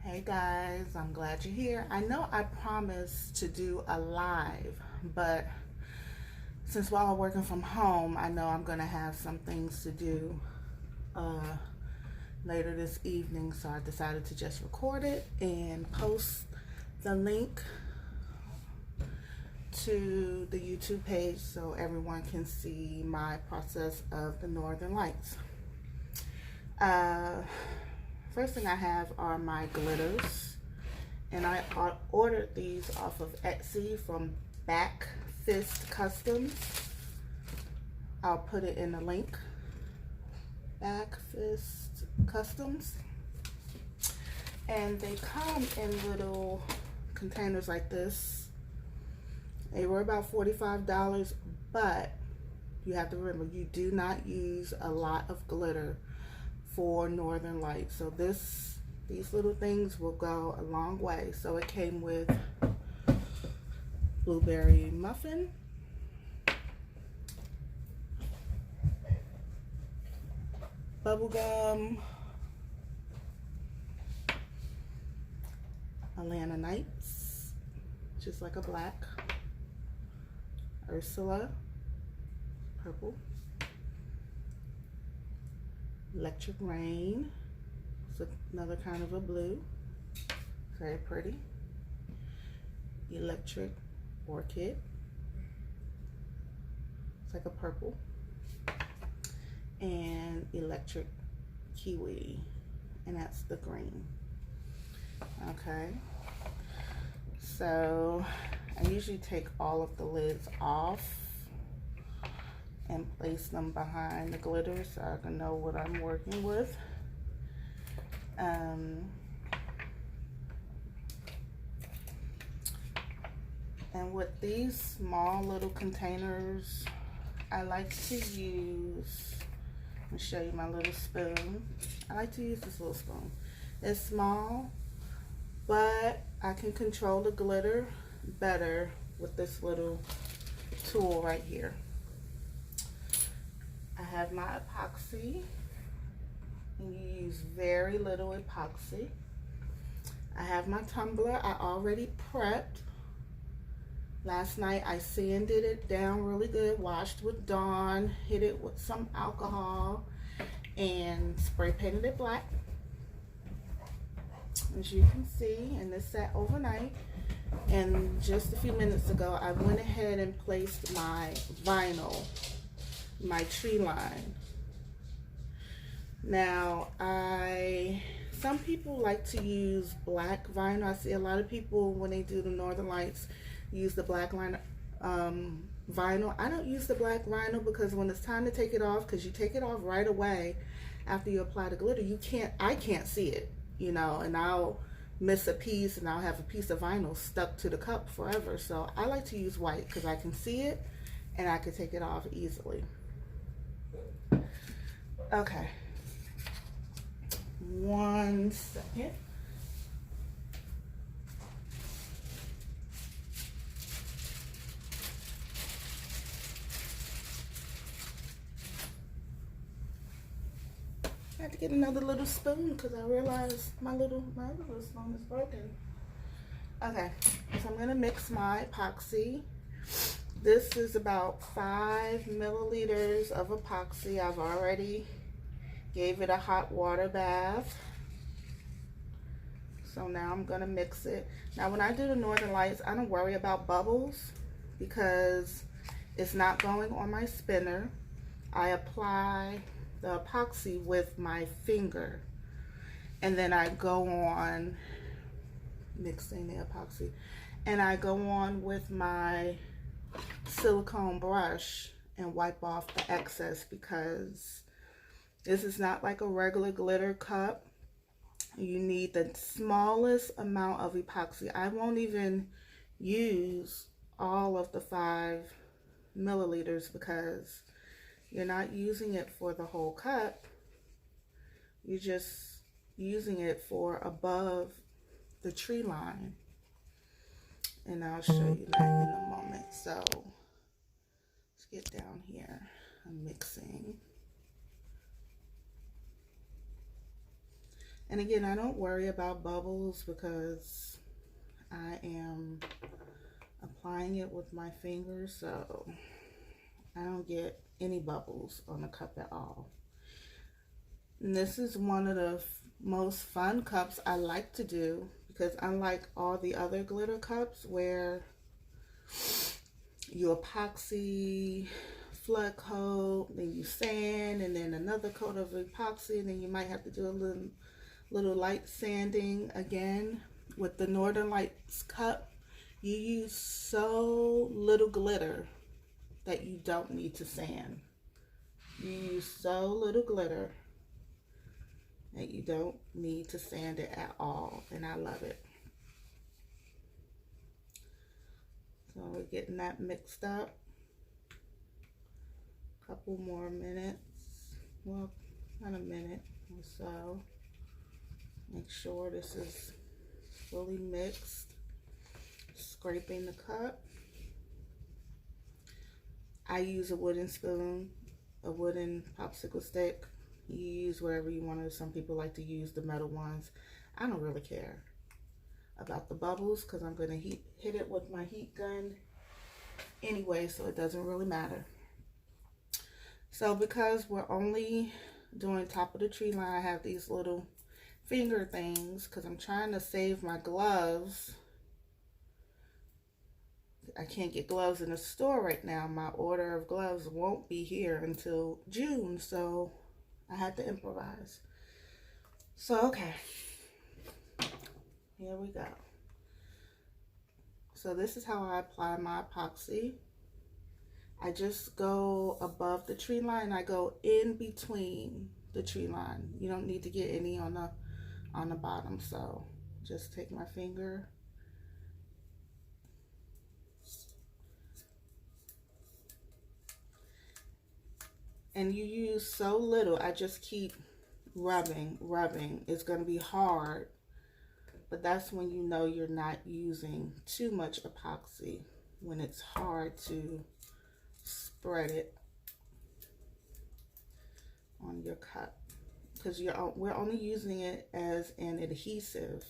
Hey guys, I'm glad you're here. I know I promised to do a live, but since we're all working from home, I know I'm gonna have some things to do later this evening, so I decided to just record it and post the link to the YouTube page so everyone can see my process of the Northern Lights. First thing I have are my glitters, and I ordered these off of Etsy from Backfist Customs. I'll put it in the link. Backfist Customs. And they come in little containers like this. They were about $45, but you have to remember, you do not use a lot of glitter for Northern Lights. So these little things will go a long way. So it came with blueberry muffin, bubblegum, Atlanta Nights, just like a black, Ursula, purple, Electric Rain, it's another kind of a blue, very pretty, Electric Orchid, it's like a purple, and Electric Kiwi, and that's the green. Okay, so I usually take all of the lids off and place them behind the glitter so I can know what I'm working with. And with these small little containers, I like to use, let me show you my little spoon. I like to use this little spoon. It's small, but I can control the glitter better with this little tool right here. I have my epoxy, and you use very little epoxy. I have my tumbler I already prepped. Last night I sanded it down really good, washed with Dawn, hit it with some alcohol, and spray painted it black. As you can see, and this sat overnight. And just a few minutes ago, I went ahead and placed my vinyl, my tree line. Now, some people like to use black vinyl. I see a lot of people, when they do the Northern Lights, use the black line vinyl. I don't use the black vinyl because when it's time to take it off, because you take it off right away after you apply the glitter, I can't see it, you know, and I'll miss a piece and I'll have a piece of vinyl stuck to the cup forever. So I like to use white because I can see it and I can take it off easily. Okay, one second. I had to get another little spoon because I realized my other little spoon is broken. Okay, so I'm gonna mix my epoxy. This is about 5 milliliters of epoxy. I've already gave it a hot water bath. So now I'm gonna mix it. Now when I do the Northern Lights, I don't worry about bubbles because it's not going on my spinner. I apply the epoxy with my finger, and then I go on mixing the epoxy, and I go on with my silicone brush and wipe off the excess, because this is not like a regular glitter cup. You need the smallest amount of epoxy. I won't even use all of the 5 milliliters because you're not using it for the whole cup. You're just using it for above the tree line. And I'll show you that in a moment. So let's get down here. I'm mixing. And again, I don't worry about bubbles because I am applying it with my fingers, so I don't get any bubbles on the cup at all. And this is one of the most fun cups I like to do, because unlike all the other glitter cups where you epoxy, flood coat, then you sand, and then another coat of epoxy, and then you might have to do a little light sanding again. With the Northern Lights cup, you use so little glitter that you don't need to sand. You use so little glitter that you don't need to sand it at all, and I love it. So we're getting that mixed up. Couple more minutes, well, not a minute or so. Make sure this is fully mixed. Scraping the cup. I use a wooden spoon, a wooden popsicle stick. You use wherever you want to. Some people like to use the metal ones. I don't really care about the bubbles because I'm going to hit it with my heat gun anyway, so it doesn't really matter. So because we're only doing top of the tree line, I have these little finger things because I'm trying to save my gloves. I can't get gloves in the store right now. My order of gloves won't be here until June, so I had to improvise. So, okay. Here we go. So this is how I apply my epoxy. I just go above the tree line. I go in between the tree line. You don't need to get any on the bottom. So just take my finger. And you use so little. I just keep rubbing. It's going to be hard, but that's when you know you're not using too much epoxy, when it's hard to spread it on your cup, because we're only using it as an adhesive,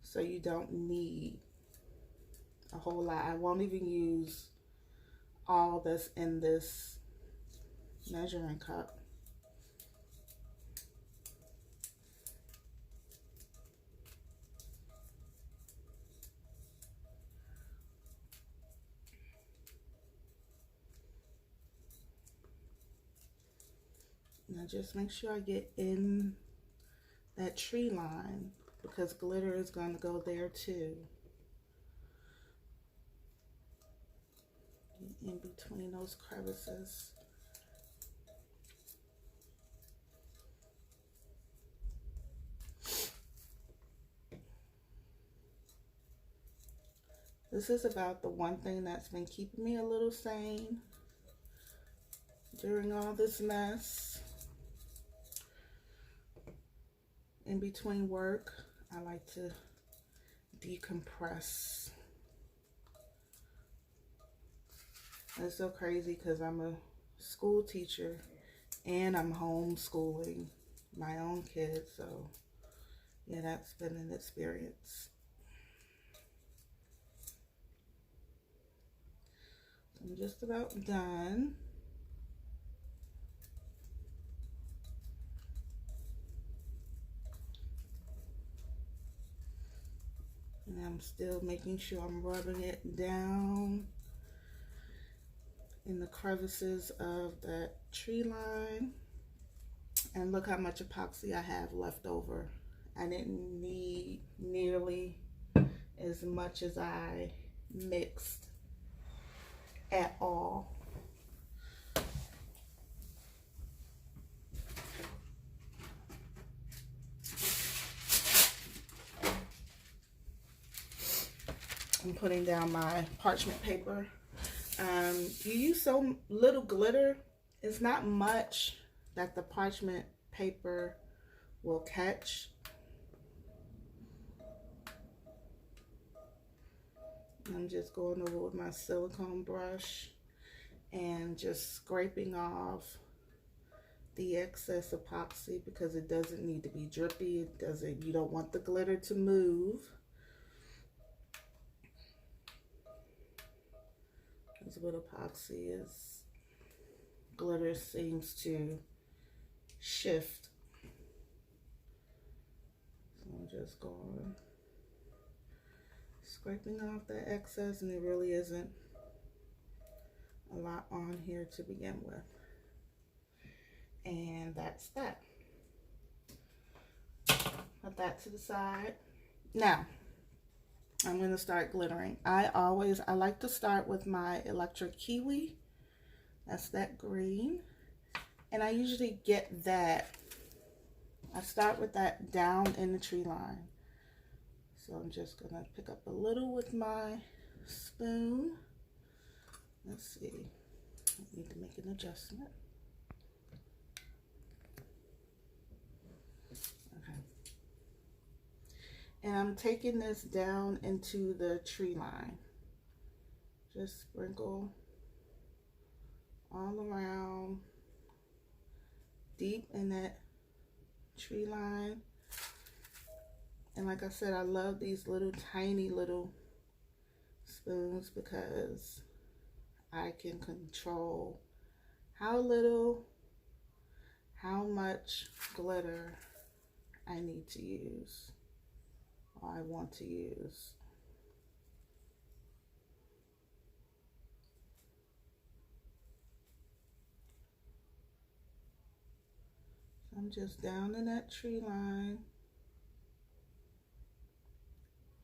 so you don't need a whole lot. I won't even use all that's in this measuring cup. Now just make sure I get in that tree line, because glitter is going to go there too. In between those crevices. This is about the one thing that's been keeping me a little sane during all this mess. In between work, I like to decompress. It's so crazy because I'm a school teacher and I'm homeschooling my own kids, so yeah, that's been an experience. I'm just about done. And I'm still making sure I'm rubbing it down in the crevices of that tree line. And look how much epoxy I have left over. I didn't need nearly as much as I mixed at all. I'm putting down my parchment paper. You use so little glitter, it's not much that the parchment paper will catch. I'm just going over with my silicone brush and just scraping off the excess epoxy because it doesn't need to be drippy. It doesn't, you don't want the glitter to move. Because with epoxy is, glitter seems to shift. So I'm just going, scraping off that excess, and it really isn't a lot on here to begin with. And that's that. Put that to the side. Now, I'm going to start glittering. I like to start with my electric kiwi. That's that green. And I usually get that. I start with that down in the tree line. So I'm just going to pick up a little with my spoon. Let's see. I need to make an adjustment. Okay. And I'm taking this down into the tree line. Just sprinkle all around, deep in that tree line. And like I said, I love these little tiny little spoons because I can control how little, how much glitter I need to use, or I want to use. So I'm just down in that tree line,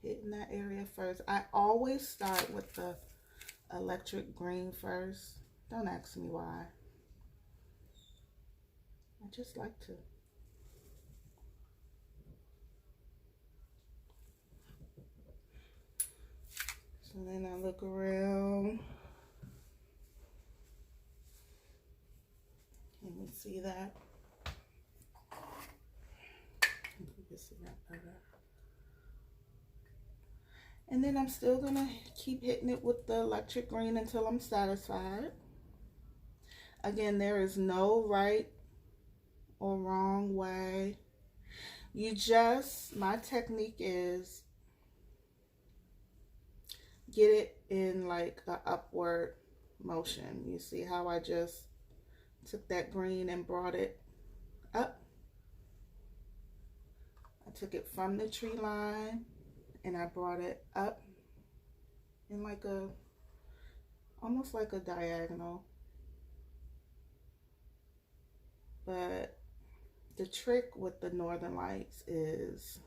hitting that area first. I always start with the electric green first. Don't ask me why. I just like to. So then I look around. Can you see that? You can see that better. And then I'm still gonna keep hitting it with the electric green until I'm satisfied. Again, there is no right or wrong way. You just, my technique is get it in like an upward motion. You see how I just took that green and brought it up? I took it from the tree line and I brought it up in like a, almost like a diagonal. But the trick with the Northern Lights is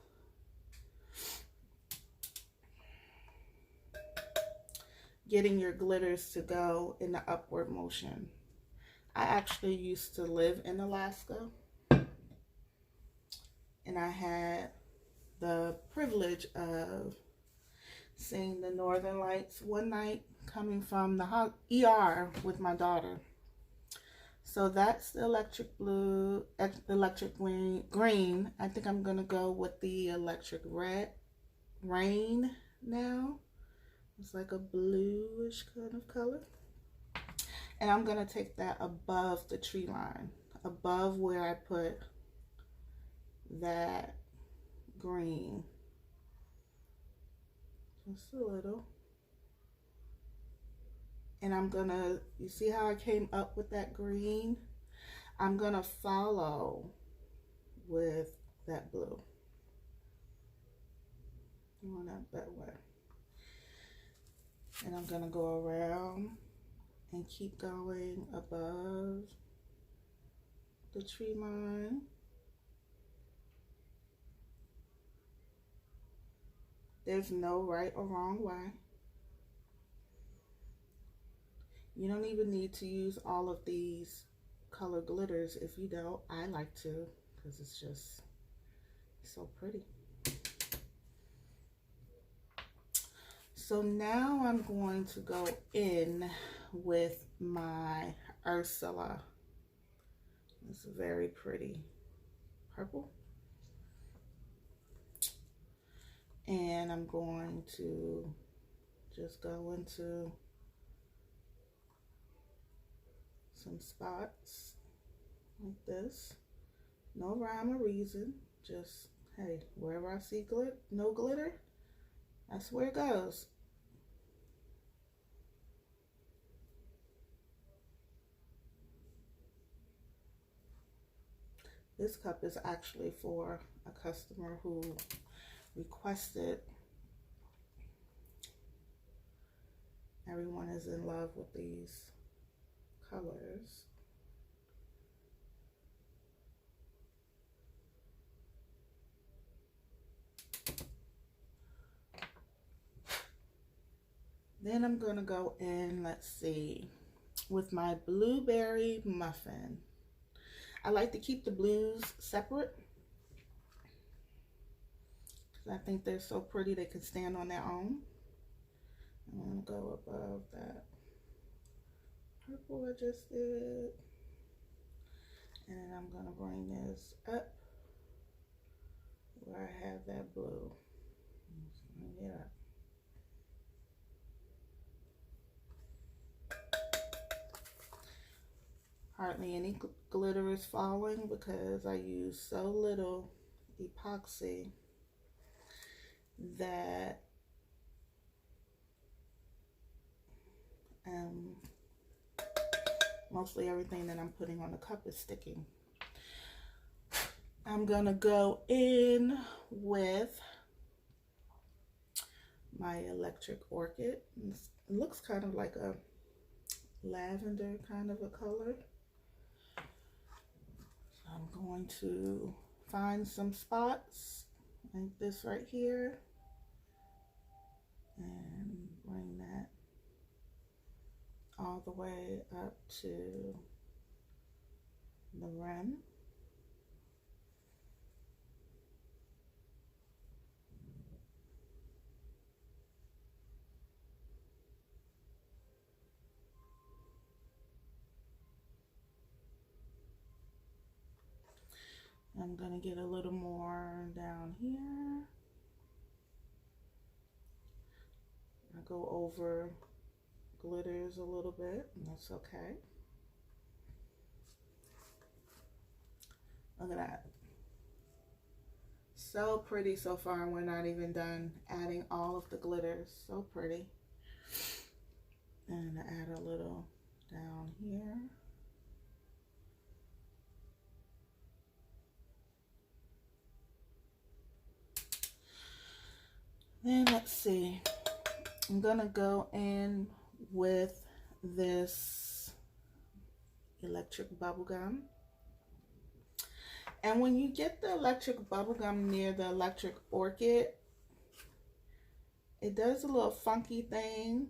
getting your glitters to go in the upward motion. I actually used to live in Alaska, and I had the privilege of seeing the Northern Lights one night coming from the ER with my daughter. So that's the electric blue, electric green. I think I'm gonna go with the electric rain now. It's like a bluish kind of color. And I'm gonna take that above the tree line, above where I put that green. Just a little. And I'm gonna, you see how I came up with that green? I'm gonna follow with that blue. Going up that way. And I'm gonna go around and keep going above the tree line. There's no right or wrong way. You don't even need to use all of these color glitters if you don't. I like to because it's just so pretty. So now I'm going to go in with my Ursula. It's very pretty purple. And I'm going to just go into some spots like this. No rhyme or reason, just, hey, wherever I see no glitter, that's where it goes. This cup is actually for a customer who requested. Everyone is in love with these colors. Then I'm gonna go in, let's see, with my blueberry muffin. I like to keep the blues separate because I think they're so pretty they can stand on their own. I'm gonna go above that purple I just did. And I'm gonna bring this up where I have that blue. Bring it up. Hardly any glitter is falling because I use so little epoxy that mostly everything that I'm putting on the cup is sticking. I'm gonna go in with my electric orchid. It looks kind of like a lavender kind of a color. So I'm going to find some spots like this right here and bring that all the way up to the rim. I'm gonna get a little more down here. I go over glitters a little bit, and that's okay. Look at that. So pretty so far, and we're not even done adding all of the glitters. So pretty. And I add a little down here. Then let's see. I'm gonna go in with this electric bubble gum. And when you get the electric bubble gum near the electric orchid, it does a little funky thing.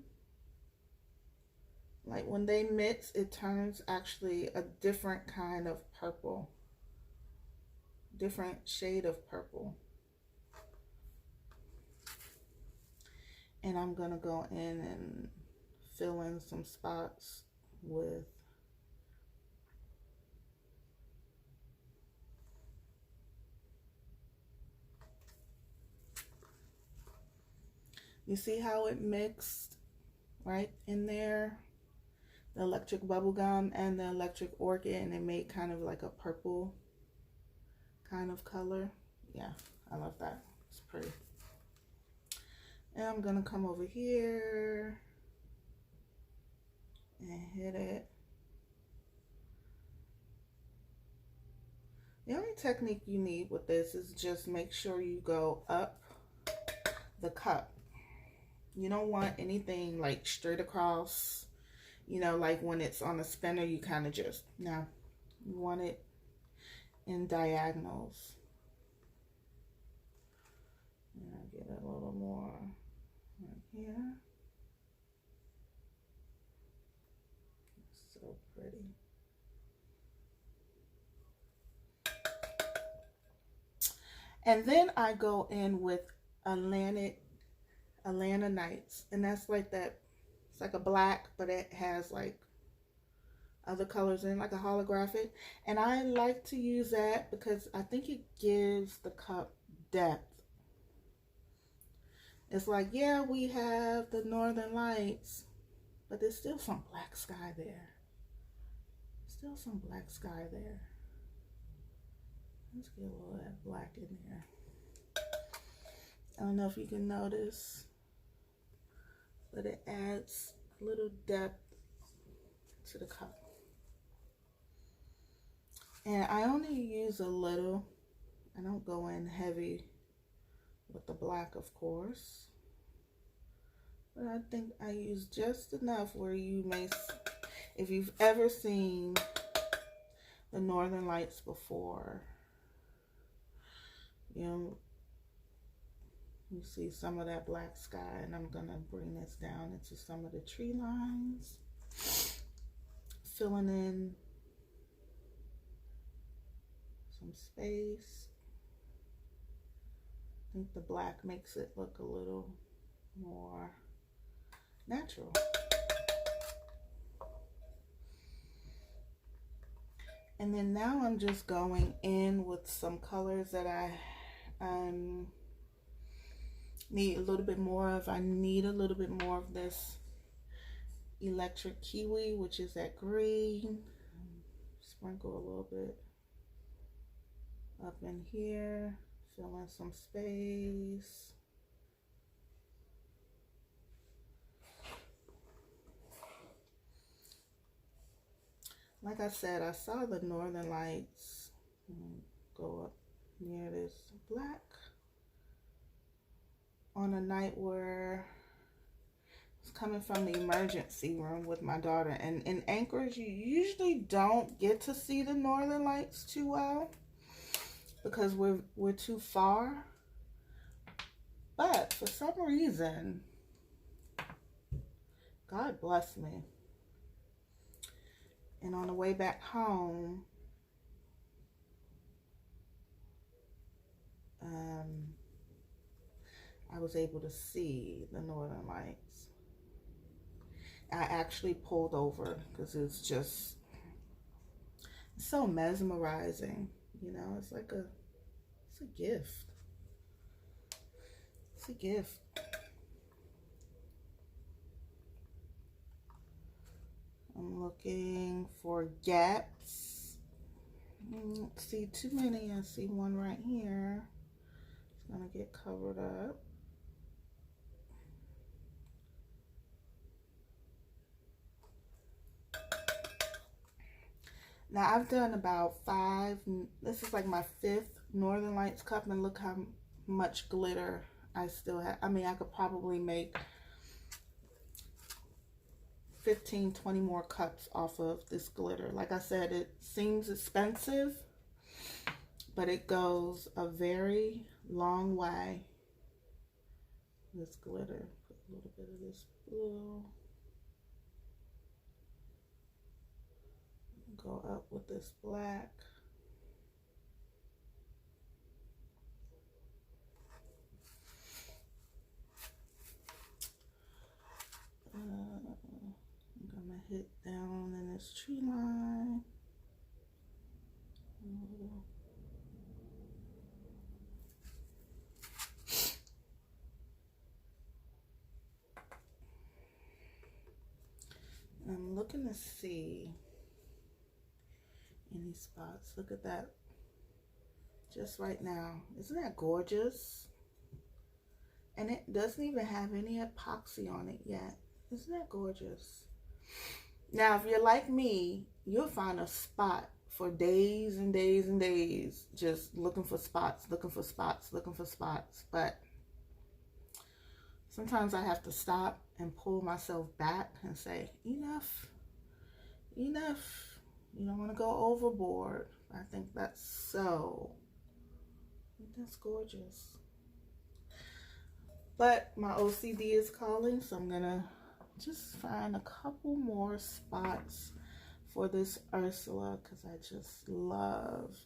Like when they mix, it turns actually a different kind of purple, different shade of purple. And I'm gonna go in and fill in some spots with you see how it mixed right in there, the electric bubble gum and the electric orchid, and it made kind of like a purple kind of color. Yeah, I love that. It's pretty. And I'm gonna come over here and hit it. The only technique you need with this is just make sure you go up the cup. You don't want anything like straight across, you know, like when it's on a spinner, you kind of just, no, you want it in diagonals. And I get a little more right here. It's so pretty. And then I go in with Atlanta Nights, and that's like that. It's like a black, but it has like other colors in, like a holographic. And I like to use that because I think it gives the cup depth. It's like, yeah, we have the northern lights, but there's still some black sky there. Still some black sky there. Let's get a little of that black in there. I don't know if you can notice, but it adds a little depth to the cup. And I only use a little. I don't go in heavy with the black, of course. But I think I use just enough where you may, if you've ever seen the Northern Lights before, you know, you see some of that black sky, and I'm gonna bring this down into some of the tree lines, filling in some space. I think the black makes it look a little more natural. And then now I'm just going in with some colors that I need a little bit more of. I need a little bit more of this electric kiwi, which is that green. Sprinkle a little bit up in here, fill in some space. Like I said, I saw the Northern Lights go up near this black on a night where I was coming from the emergency room with my daughter. And in Anchorage, you usually don't get to see the Northern Lights too well because we're too far. But for some reason, God bless me. And on the way back home, I was able to see the Northern Lights. I actually pulled over because it's just so mesmerizing, you know. It's like it's a gift. It's a gift. I'm looking for gaps. I don't see too many. I see one right here. It's gonna get covered up. Now I've done about 5. This is like my 5th Northern Lights cup, and look how much glitter I still have. I mean, I could probably make 15, 20 more cups off of this glitter. Like I said, it seems expensive, but it goes a very long way. This glitter, put a little bit of this blue. Go up with this black. I'm gonna hit down in this tree line. I'm looking to see any spots. Look at that. Just right now. Isn't that gorgeous? And it doesn't even have any epoxy on it yet. Isn't that gorgeous? Now, if you're like me, you'll find a spot for days and days and days just looking for spots, looking for spots, looking for spots. But sometimes I have to stop and pull myself back and say, enough, enough. You don't want to go overboard. I think that's gorgeous. But my OCD is calling, so I'm gonna just find a couple more spots for this Ursula because I just love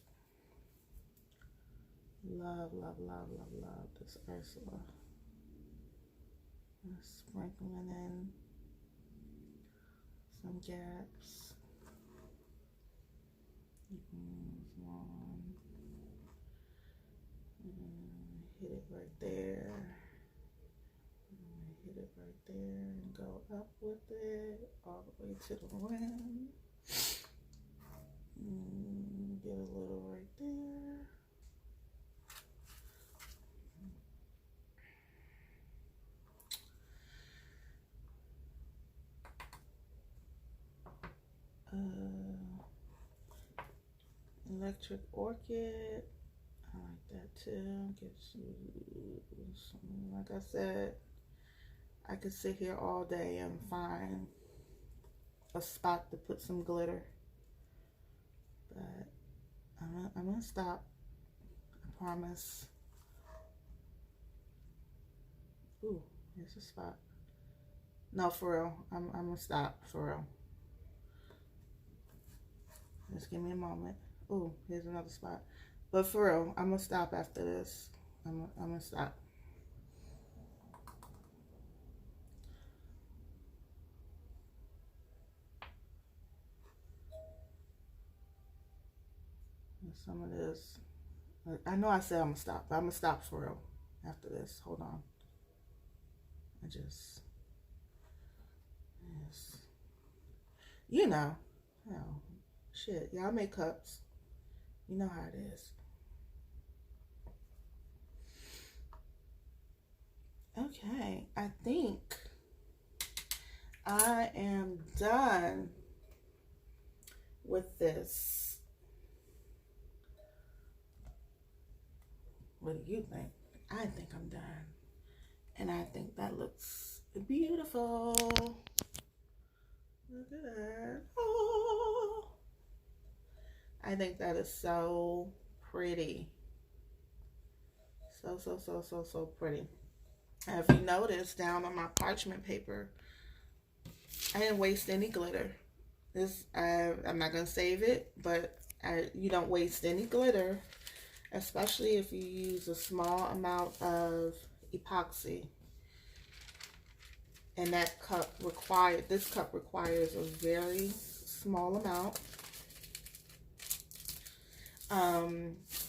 this Ursula. I'm sprinkling in some gaps. Hit it right there. Hit it right there and go up with it all the way to the rim. Get a little right there. Electric Orchid. I like that too. Gives you some, like I said, I could sit here all day and find a spot to put some glitter. But I'm gonna stop. I promise. Ooh, here's a spot. No, for real. I'm gonna stop for real. Just give me a moment. Ooh, here's another spot. But for real, I'm gonna stop after this. I'm gonna stop. Some of this. I know I said I'm gonna stop, but I'm gonna stop for real after this. Hold on. Yes. You know. Oh, shit. Y'all make cups. You know how it is. Okay. I think I am done with this. What do you think? I think I'm done. And I think that looks beautiful. Look at that. Oh. I think that is so pretty. So pretty. And if you notice down on my parchment paper, I didn't waste any glitter. I'm not going to save it, but you don't waste any glitter, especially if you use a small amount of epoxy. And this cup requires a very small amount.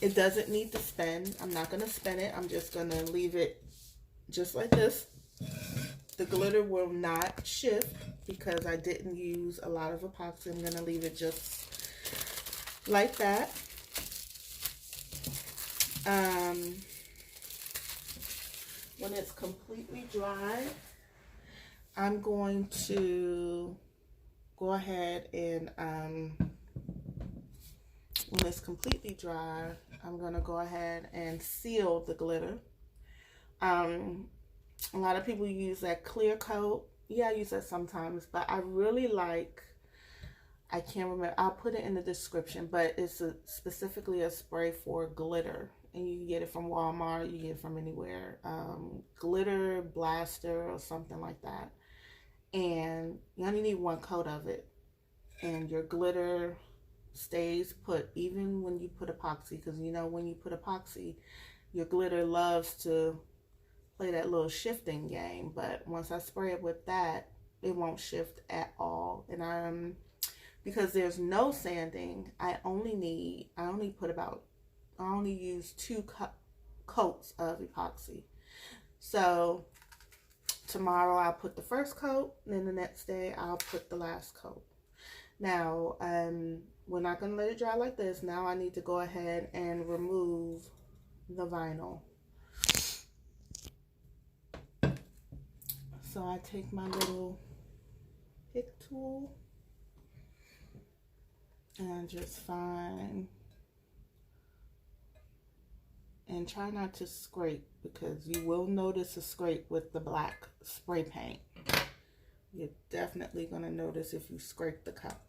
It doesn't need to spin. I'm not going to spin it. I'm just going to leave it just like this. The glitter will not shift because I didn't use a lot of epoxy. I'm going to leave it just like that. When it's completely dry, I'm going to go ahead and, when it's completely dry, I'm going to go ahead and seal the glitter. A lot of people use that clear coat. Yeah, I use that sometimes, but I really like, I can't remember, I'll put it in the description, but it's specifically a spray for glitter. And you can get it from Walmart, you get it from anywhere. Glitter Blaster or something like that. And you only need one coat of it. And your glitter stays put even when you put epoxy, because you know when you put epoxy, your glitter loves to play that little shifting game. But once I spray it with that, it won't shift at all. And because there's no sanding, I only use 2 coats of epoxy. So tomorrow I'll put the first coat, and then the next day I'll put the last coat. Now, we're not going to let it dry like this. Now I need to go ahead and remove the vinyl. So I take my little pick tool and just find, and try not to scrape, because you will notice a scrape with the black spray paint. You're definitely going to notice if you scrape the cup.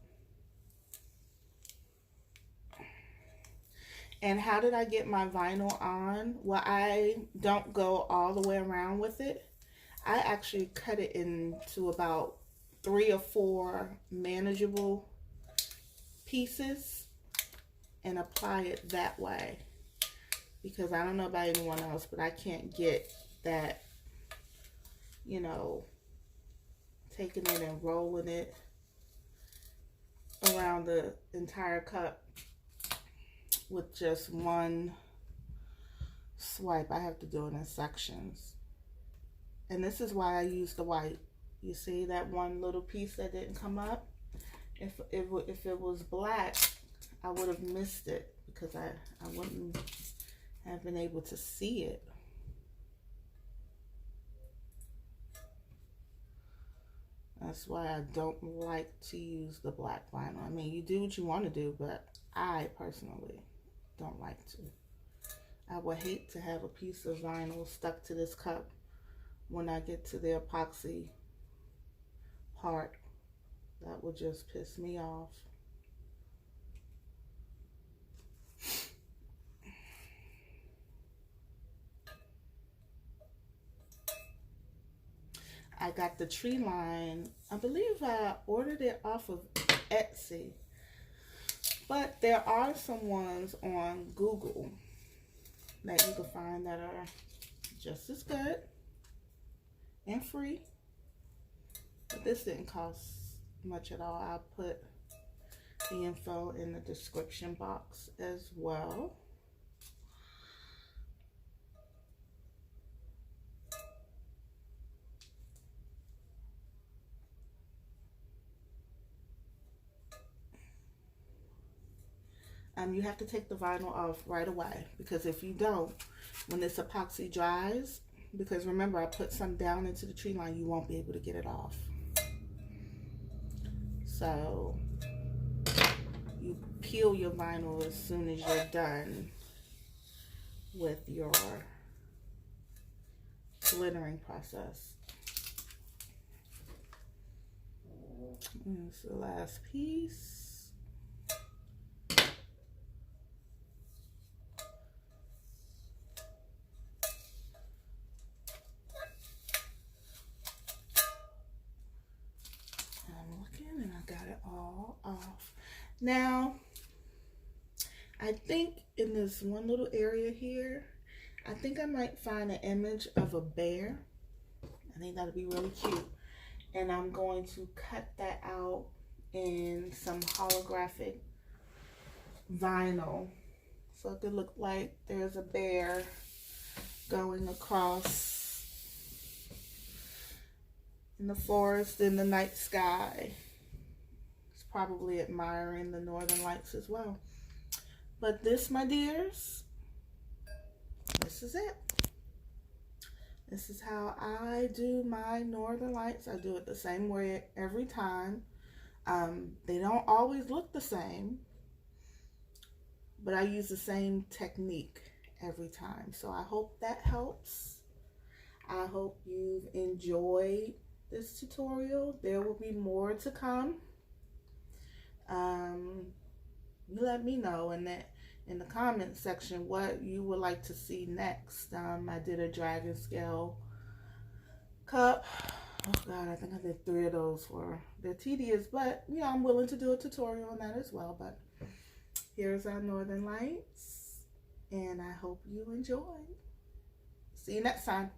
And how did I get my vinyl on? Well, I don't go all the way around with it. I actually cut it into about 3 or 4 manageable pieces and apply it that way. Because I don't know about anyone else, but I can't get that, you know, taking it and rolling it around the entire cup with just one swipe. I have to do it in sections. And this is why I use the white. You see that one little piece that didn't come up? If it was black, I would have missed it, because I wouldn't have been able to see it. That's why I don't like to use the black vinyl. I mean, you do what you want to do, but I personally don't like to. I would hate to have a piece of vinyl stuck to this cup when I get to the epoxy part. That would just piss me off. I got the tree line. I believe I ordered it off of Etsy. But there are some ones on Google that you can find that are just as good and free. But this didn't cost much at all. I'll put the info in the description box as well. You have to take the vinyl off right away, because if you don't, when this epoxy dries, because remember I put some down into the tree line, you won't be able to get it off. So you peel your vinyl as soon as you're done with your glittering process. That's the last piece. And I got it all off. Now, I think in this one little area here, I think I might find an image of a bear. I think that'd be really cute. And I'm going to cut that out in some holographic vinyl. So it could look like there's a bear going across in the forest in the night sky. Probably admiring the northern lights as well. But this, my dears, this is it. This is how I do my northern lights. I do it the same way every time. They don't always look the same, but I use the same technique every time. So I hope that helps. I hope you've enjoyed this tutorial. There will be more to come. You let me know in the comment section what you would like to see next. I did a dragon scale cup. Oh God, I think I did 3 of those. They're tedious, but yeah, I'm willing to do a tutorial on that as well. But here's our northern lights, and I hope you enjoy. See you next time.